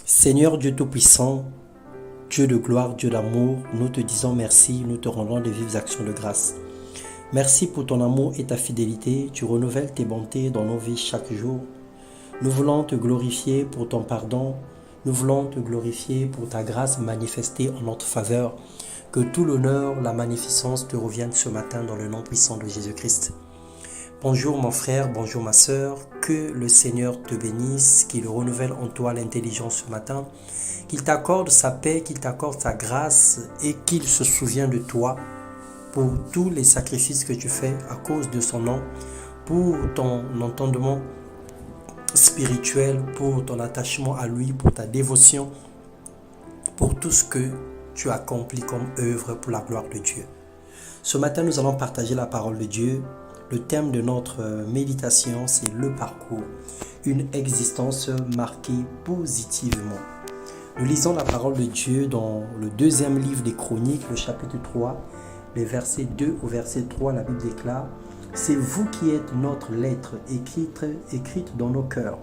Seigneur Dieu Tout-Puissant, Dieu de gloire, Dieu d'amour, nous te disons merci, nous te rendons de vives actions de grâce. Merci pour ton amour et ta fidélité, tu renouvelles tes bontés dans nos vies chaque jour. Nous voulons te glorifier pour ton pardon, nous voulons te glorifier pour ta grâce manifestée en notre faveur. Que tout l'honneur, la magnificence te reviennent ce matin dans le nom puissant de Jésus-Christ. Bonjour mon frère, bonjour ma sœur, que le Seigneur te bénisse, qu'il renouvelle en toi l'intelligence ce matin, qu'il t'accorde sa paix, qu'il t'accorde sa grâce et qu'il se souvienne de toi pour tous les sacrifices que tu fais à cause de son nom, pour ton entendement spirituel, pour ton attachement à lui, pour ta dévotion, pour tout ce que tu accomplis comme œuvre pour la gloire de Dieu. Ce matin, nous allons partager la parole de Dieu. Le thème de notre méditation, c'est le parcours, une existence marquée positivement. Nous lisons la parole de Dieu dans le deuxième livre des Chroniques, le chapitre 3, les versets 2 au verset 3, la Bible déclare « C'est vous qui êtes notre lettre écrite dans nos cœurs.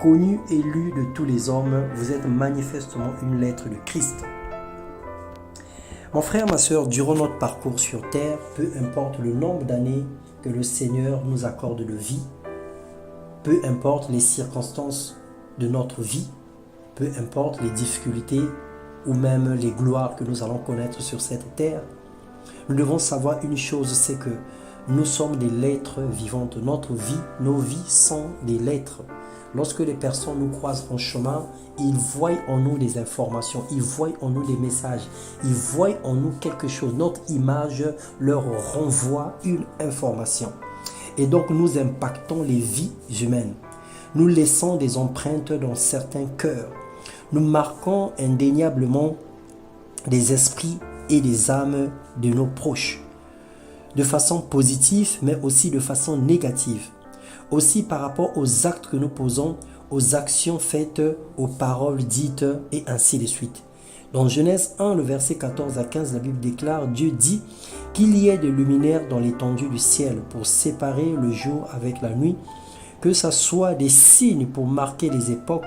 Connue et lue de tous les hommes, vous êtes manifestement une lettre de Christ. » Mon frère, ma soeur, durant notre parcours sur terre, peu importe le nombre d'années que le Seigneur nous accorde de vie, peu importe les circonstances de notre vie, peu importe les difficultés ou même les gloires que nous allons connaître sur cette terre, nous devons savoir une chose, c'est que nous sommes des lettres vivantes. Notre vie, nos vies sont des lettres. Lorsque les personnes nous croisent en chemin, ils voient en nous des informations, ils voient en nous des messages, ils voient en nous quelque chose. Notre image leur renvoie une information. Et donc nous impactons les vies humaines. Nous laissons des empreintes dans certains cœurs. Nous marquons indéniablement des esprits et des âmes de nos proches. De façon positive, mais aussi de façon négative. Aussi par rapport aux actes que nous posons, aux actions faites, aux paroles dites et ainsi de suite. Dans Genèse 1, le verset 14 à 15, la Bible déclare, Dieu dit qu'il y ait des luminaires dans l'étendue du ciel pour séparer le jour avec la nuit, que ça soit des signes pour marquer les époques,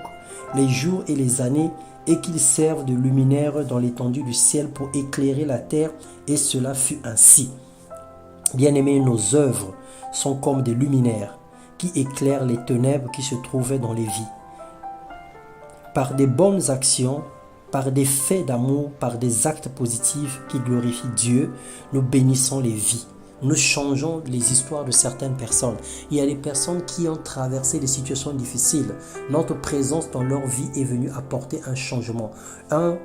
les jours et les années, et qu'ils servent de luminaires dans l'étendue du ciel pour éclairer la terre, et cela fut ainsi. Bien-aimés, nos œuvres sont comme des luminaires qui éclairent les ténèbres qui se trouvaient dans les vies. Par des bonnes actions, par des faits d'amour, par des actes positifs qui glorifient Dieu, nous bénissons les vies. Nous changeons les histoires de certaines personnes. Il y a des personnes qui ont traversé des situations difficiles. Notre présence dans leur vie est venue apporter un changement. Un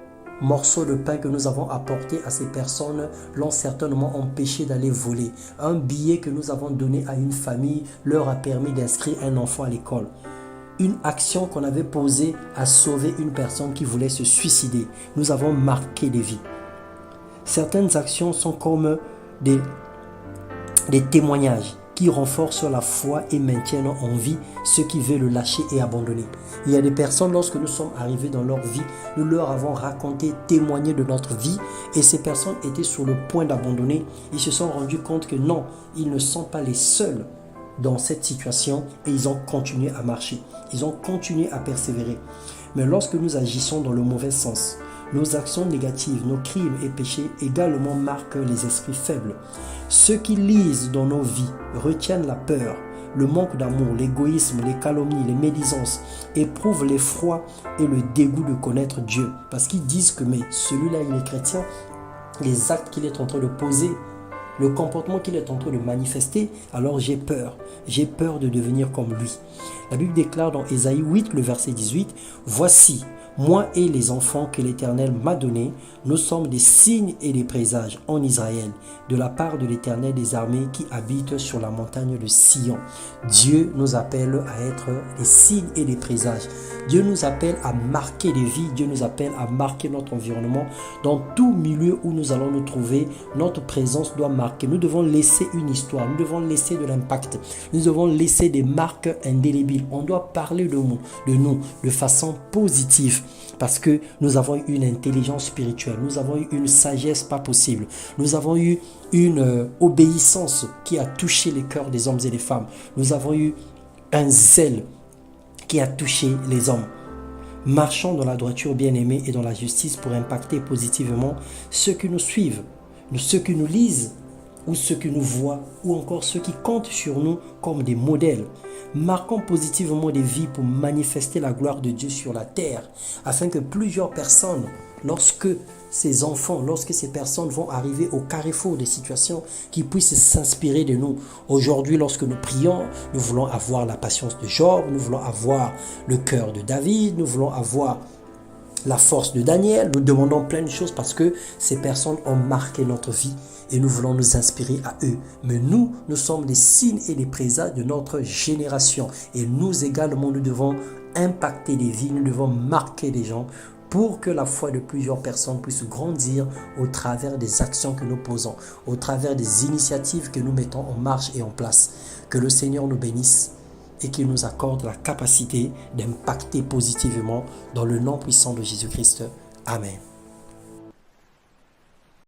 morceau de pain que nous avons apporté à ces personnes l'ont certainement empêché d'aller voler. Un billet que nous avons donné à une famille leur a permis d'inscrire un enfant à l'école. Une action qu'on avait posée a sauvé une personne qui voulait se suicider. Nous avons marqué des vies. Certaines actions sont comme des témoignages qui renforcent la foi et maintiennent en vie ceux qui veulent le lâcher et abandonner. Il y a des personnes, lorsque nous sommes arrivés dans leur vie, nous leur avons raconté, témoigné de notre vie et ces personnes étaient sur le point d'abandonner. Ils se sont rendus compte que non, ils ne sont pas les seuls dans cette situation et ils ont continué à marcher. Ils ont continué à persévérer. Mais lorsque nous agissons dans le mauvais sens, nos actions négatives, nos crimes et péchés également marquent les esprits faibles. Ceux qui lisent dans nos vies retiennent la peur, le manque d'amour, l'égoïsme, les calomnies, les médisances, éprouvent l'effroi et le dégoût de connaître Dieu. Parce qu'ils disent que mais celui-là il est chrétien, les actes qu'il est en train de poser, le comportement qu'il est en train de manifester, alors j'ai peur de devenir comme lui. La Bible déclare dans Ésaïe 8, le verset 18, « Voici, moi et les enfants que l'Éternel m'a donnés, nous sommes des signes et des présages en Israël, de la part de l'Éternel des armées qui habite sur la montagne de Sion. » Dieu nous appelle à être des signes et des présages. Dieu nous appelle à marquer des vies. Dieu nous appelle à marquer notre environnement. Dans tout milieu où nous allons nous trouver, notre présence doit marquer. Nous devons laisser une histoire. Nous devons laisser de l'impact. Nous devons laisser des marques indélébiles. On doit parler de nous de façon positive. Parce que nous avons eu une intelligence spirituelle, nous avons eu une sagesse pas possible, nous avons eu une obéissance qui a touché les cœurs des hommes et des femmes, nous avons eu un zèle qui a touché les hommes. Marchons dans la droiture bien-aimée et dans la justice pour impacter positivement ceux qui nous suivent, ceux qui nous lisent, ou ceux qui nous voient, ou encore ceux qui comptent sur nous comme des modèles. Marquons positivement des vies pour manifester la gloire de Dieu sur la terre, afin que plusieurs personnes, lorsque ces personnes vont arriver au carrefour des situations, qui puissent s'inspirer de nous. Aujourd'hui, lorsque nous prions, nous voulons avoir la patience de Job, nous voulons avoir le cœur de David, nous voulons avoir la force de Daniel. Nous demandons plein de choses parce que ces personnes ont marqué notre vie et nous voulons nous inspirer à eux. Mais nous sommes les signes et les présages de notre génération. Et nous également, nous devons impacter des vies, nous devons marquer des gens pour que la foi de plusieurs personnes puisse grandir au travers des actions que nous posons, au travers des initiatives que nous mettons en marche et en place. Que le Seigneur nous bénisse et qu'il nous accorde la capacité d'impacter positivement dans le nom puissant de Jésus-Christ. Amen.